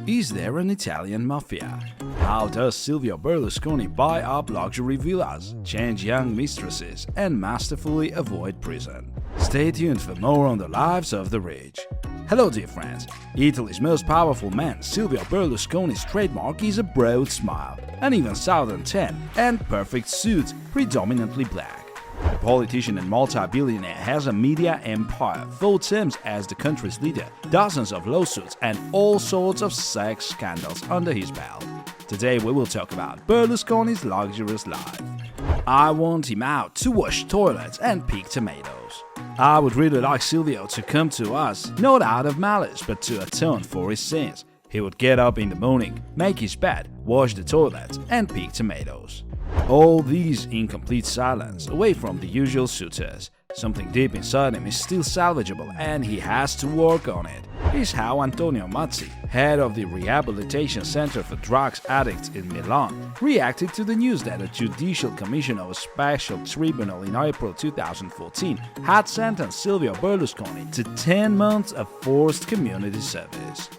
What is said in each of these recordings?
Is there an Italian Mafia? How does Silvio Berlusconi buy up luxury villas, change young mistresses, and masterfully avoid prison? Stay tuned for more on the lives of the rich. Hello dear friends, Italy's most powerful man Silvio Berlusconi's trademark is a broad smile, an even southern tan, and perfect suits, predominantly black. The politician and multi-billionaire has a media empire, 4 terms as the country's leader, dozens of lawsuits and all sorts of sex scandals under his belt. Today we will talk about Berlusconi's luxurious life. I want him out to wash toilets and pick tomatoes. I would really like Silvio to come to us, not out of malice, but to atone for his sins. He would get up in the morning, make his bed, wash the toilets, and pick tomatoes. All these in complete silence, away from the usual suitors. Something deep inside him is still salvageable and he has to work on it. Here's how Antonio Mazzi, head of the Rehabilitation Center for Drugs Addicts in Milan, reacted to the news that a judicial commission of a special tribunal in April 2014 had sentenced Silvio Berlusconi to 10 months of forced community service.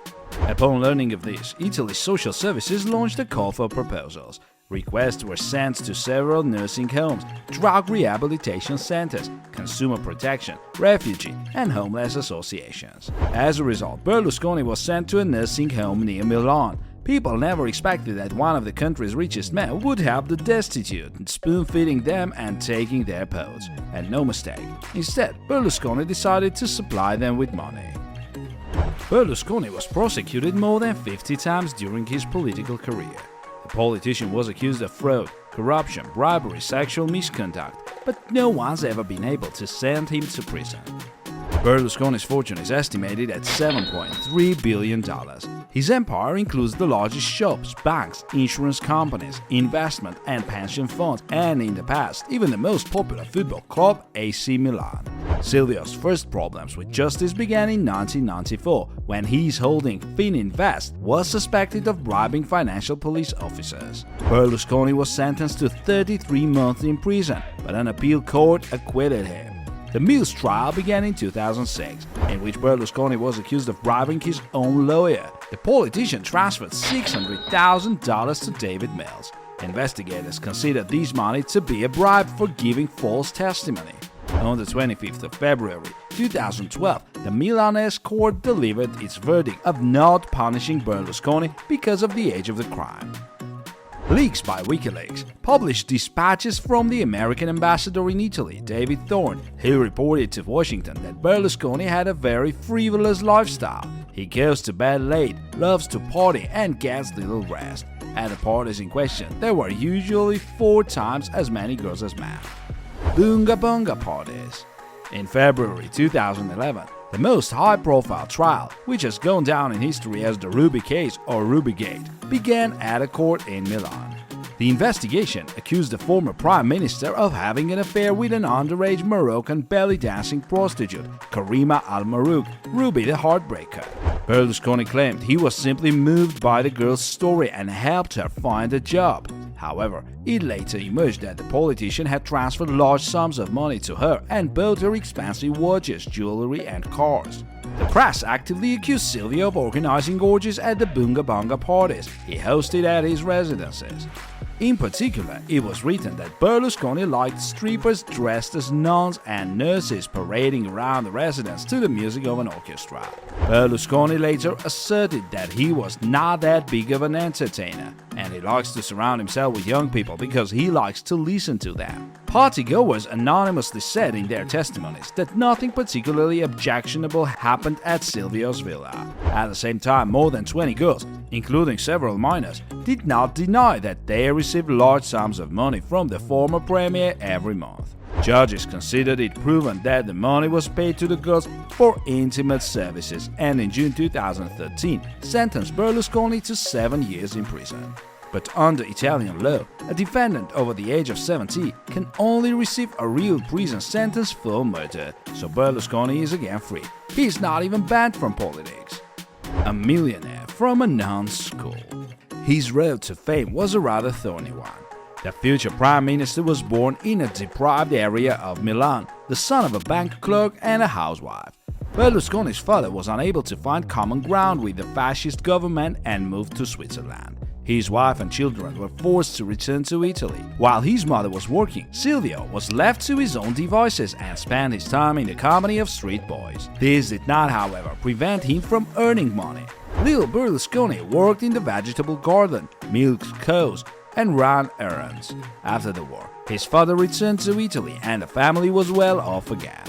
Upon learning of this, Italy's social services launched a call for proposals. Requests were sent to several nursing homes, drug rehabilitation centers, consumer protection, refugee and homeless associations. As a result, Berlusconi was sent to a nursing home near Milan. People never expected that one of the country's richest men would help the destitute, spoon-feeding them and taking their posts. And no mistake. Instead, Berlusconi decided to supply them with money. Berlusconi was prosecuted more than 50 times during his political career. The politician was accused of fraud, corruption, bribery, sexual misconduct, but no one's ever been able to send him to prison. Berlusconi's fortune is estimated at $7.3 billion. His empire includes the largest shops, banks, insurance companies, investment and pension funds, and in the past, even the most popular football club, AC Milan. Silvio's first problems with justice began in 1994, when his holding Fininvest was suspected of bribing financial police officers. Berlusconi was sentenced to 33 months in prison, but an appeal court acquitted him. The Mills trial began in 2006, in which Berlusconi was accused of bribing his own lawyer. The politician transferred $600,000 to David Mills. Investigators considered this money to be a bribe for giving false testimony. On the 25th of February 2012, the Milanese court delivered its verdict of not punishing Berlusconi because of the age of the crime. Leaks by WikiLeaks published dispatches from the American ambassador in Italy, David Thorne, who reported to Washington that Berlusconi had a very frivolous lifestyle. He goes to bed late, loves to party, and gets little rest. At the parties in question, there were usually 4 times as many girls as men. Bunga parties. In February 2011, the most high-profile trial, which has gone down in history as the Ruby case or Rubygate, began at a court in Milan. The investigation accused the former prime minister of having an affair with an underage Moroccan belly-dancing prostitute, Karima Al-Marouk, Ruby the Heartbreaker. Berlusconi claimed he was simply moved by the girl's story and helped her find a job. However, it later emerged that the politician had transferred large sums of money to her and bought her expensive watches, jewelry and cars. The press actively accused Silvio of organizing orgies at the Bunga parties he hosted at his residences. In particular, it was written that Berlusconi liked strippers dressed as nuns and nurses parading around the residence to the music of an orchestra. Berlusconi later asserted that he was not that big of an entertainer, and he likes to surround himself with young people because he likes to listen to them. Partygoers anonymously said in their testimonies that nothing particularly objectionable happened at Silvio's villa. At the same time, more than 20 girls, including several minors, did not deny that they received large sums of money from the former premier every month. Judges considered it proven that the money was paid to the girls for intimate services and in June 2013 sentenced Berlusconi to 7 years in prison. But under Italian law, a defendant over the age of 70 can only receive a real prison sentence for murder, so Berlusconi is again free. He is not even banned from politics. A millionaire from a nun's school. His road to fame was a rather thorny one. The future prime minister was born in a deprived area of Milan, the son of a bank clerk and a housewife. Berlusconi's father was unable to find common ground with the fascist government and moved to Switzerland. His wife and children were forced to return to Italy. While his mother was working, Silvio was left to his own devices and spent his time in the company of street boys. This did not, however, prevent him from earning money. Little Berlusconi worked in the vegetable garden, milked cows, and ran errands. After the war, his father returned to Italy and the family was well off again.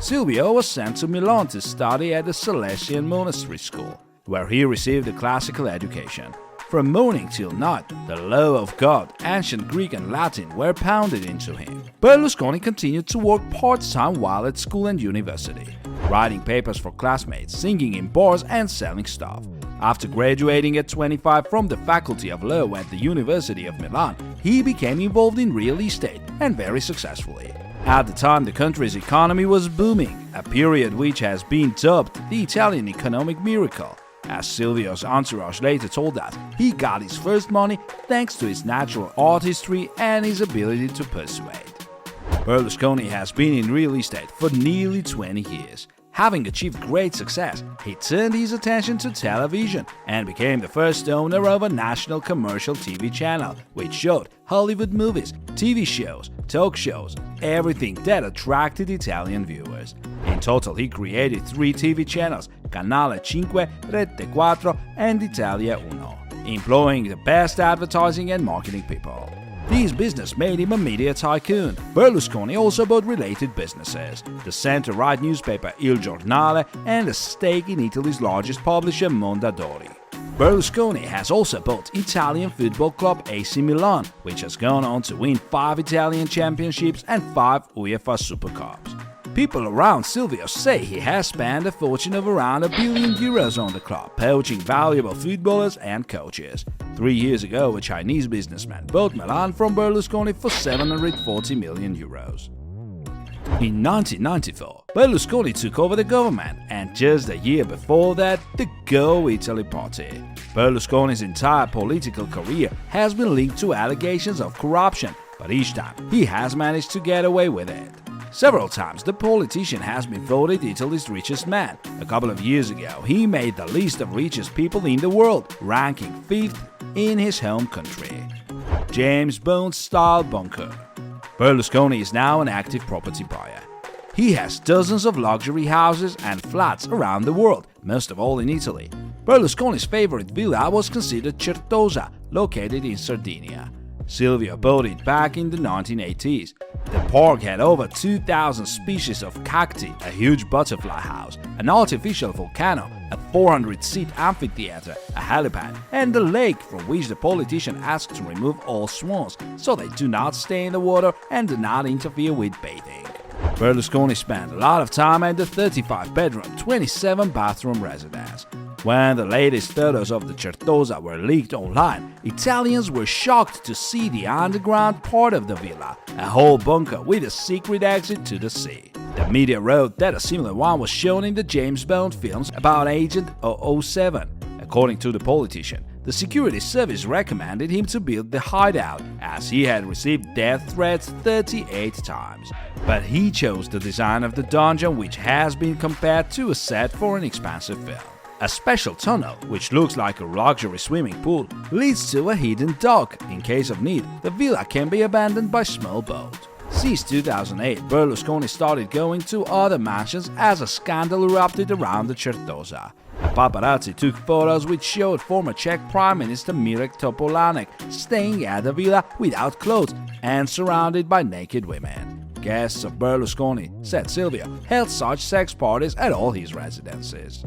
Silvio was sent to Milan to study at the Salesian monastery school, where he received a classical education. From morning till night, the law of God, ancient Greek and Latin were pounded into him. Berlusconi continued to work part-time while at school and university, writing papers for classmates, singing in bars and selling stuff. After graduating at 25 from the Faculty of Law at the University of Milan, he became involved in real estate, and very successfully. At the time, the country's economy was booming, a period which has been dubbed the Italian economic miracle. As Silvio's entourage later told us, he got his first money thanks to his natural artistry and his ability to persuade. Berlusconi has been in real estate for nearly 20 years. Having achieved great success, he turned his attention to television and became the first owner of a national commercial TV channel, which showed Hollywood movies, TV shows, talk shows, everything that attracted Italian viewers. In total, he created 3 TV channels, Canale 5, Rete 4, and Italia Uno, employing the best advertising and marketing people. This business made him a media tycoon. Berlusconi also bought related businesses, the center-right newspaper Il Giornale and a stake in Italy's largest publisher Mondadori. Berlusconi has also bought Italian football club AC Milan, which has gone on to win 5 Italian championships and 5 UEFA Super Cups. People around Silvio say he has spent a fortune of around €1 billion on the club, poaching valuable footballers and coaches. 3 years ago, a Chinese businessman bought Milan from Berlusconi for €740 million. In 1994, Berlusconi took over the government, and just a year before that, the Go Italy party. Berlusconi's entire political career has been linked to allegations of corruption, but each time he has managed to get away with it. Several times, the politician has been voted Italy's richest man. A couple of years ago, he made the list of richest people in the world, ranking 5th in his home country. James Bond-style bunker. Berlusconi is now an active property buyer. He has dozens of luxury houses and flats around the world, most of all in Italy. Berlusconi's favorite villa was considered Certosa, located in Sardinia. Silvio bought it back in the 1980s. The park had over 2,000 species of cacti, a huge butterfly house, an artificial volcano, a 400-seat amphitheater, a helipad, and a lake from which the politician asked to remove all swans so they do not stay in the water and do not interfere with bathing. Berlusconi spent a lot of time at the 35-bedroom, 27-bathroom residence. When the latest photos of the Certosa were leaked online, Italians were shocked to see the underground part of the villa, a whole bunker with a secret exit to the sea. The media wrote that a similar one was shown in the James Bond films about Agent 007. According to the politician, the security service recommended him to build the hideout, as he had received death threats 38 times. But he chose the design of the dungeon, which has been compared to a set for an expensive film. A special tunnel, which looks like a luxury swimming pool, leads to a hidden dock. In case of need, the villa can be abandoned by small boat. Since 2008, Berlusconi started going to other mansions as a scandal erupted around the Certosa. A paparazzi took photos which showed former Czech Prime Minister Mirek Topolánek staying at the villa without clothes and surrounded by naked women. Guests of Berlusconi, said Silvio, held such sex parties at all his residences.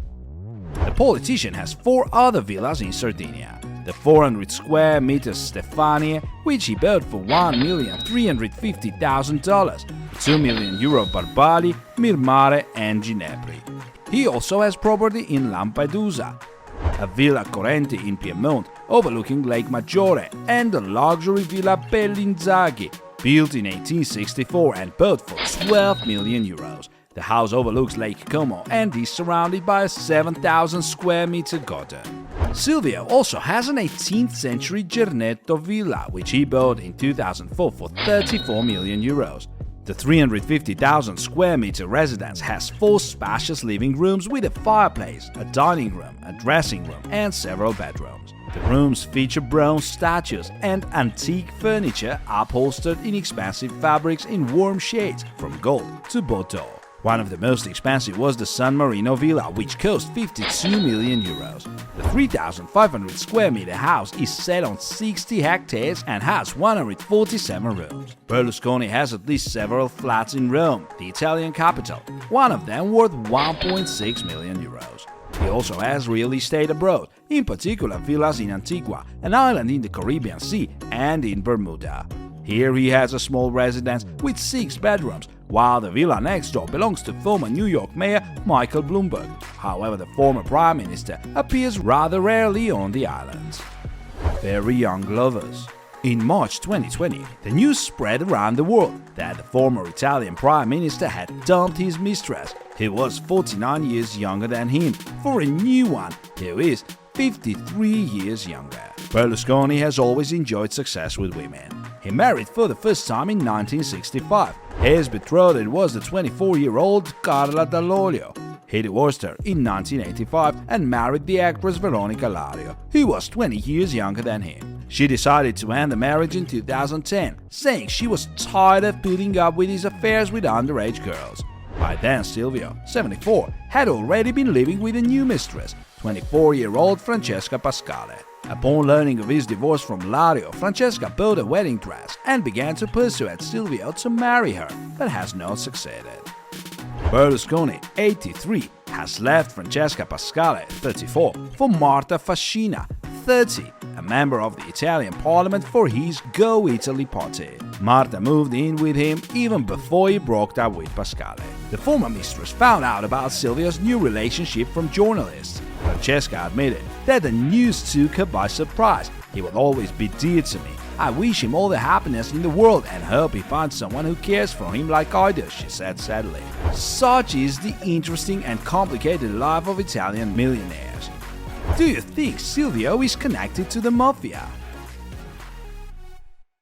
The politician has 4 other villas in Sardinia. The 400 square meters Stefania, which he bought for $1,350,000, €2 million Barbali, Mirmare and Ginepri. He also has property in Lampedusa, a Villa Correnti in Piedmont overlooking Lake Maggiore, and the luxury Villa Bellinzaghi, built in 1864 and bought for €12 million. The house overlooks Lake Como and is surrounded by a 7,000 square meter garden. Silvio also has an 18th century Gernetto villa, which he bought in 2004 for €34 million. The 350,000 square meter residence has 4 spacious living rooms with a fireplace, a dining room, a dressing room, and several bedrooms. The rooms feature bronze statues and antique furniture upholstered in expensive fabrics in warm shades from gold to Bordeaux. One of the most expensive was the San Marino villa, which cost 52 million euros. The 3,500 square meter house is set on 60 hectares and has 147 rooms. Berlusconi has at least several flats in Rome, the Italian capital, one of them worth 1.6 million euros. He also has real estate abroad, in particular villas in Antigua, an island in the Caribbean Sea, and in Bermuda. Here he has a small residence with 6 bedrooms, while the villa next door belongs to former New York Mayor Michael Bloomberg. However, the former Prime Minister appears rather rarely on the islands. Very young lovers. In March 2020, the news spread around the world that the former Italian Prime Minister had dumped his mistress, who was 49 years younger than him, for a new one who is 53 years younger. Berlusconi has always enjoyed success with women. He married for the first time in 1965. His betrothed was the 24-year-old Carla Dall'Olio. He divorced her in 1985 and married the actress Veronica Lario, who was 20 years younger than him. She decided to end the marriage in 2010, saying she was tired of putting up with his affairs with underage girls. By then, Silvio, 74, had already been living with a new mistress, 24-year-old Francesca Pasquale. Upon learning of his divorce from Lario, Francesca bought a wedding dress and began to persuade Silvio to marry her, but has not succeeded. Berlusconi, 83, has left Francesca Pasquale, 34, for Marta Fascina, 30, a member of the Italian parliament, for his Go Italy party. Marta moved in with him even before he broke up with Pasquale. The former mistress found out about Silvio's new relationship from journalists. Francesca admitted that the news took her by surprise. "He will always be dear to me. I wish him all the happiness in the world and hope he finds someone who cares for him like I do," she said sadly. Such is the interesting and complicated life of Italian millionaires. Do you think Silvio is connected to the mafia?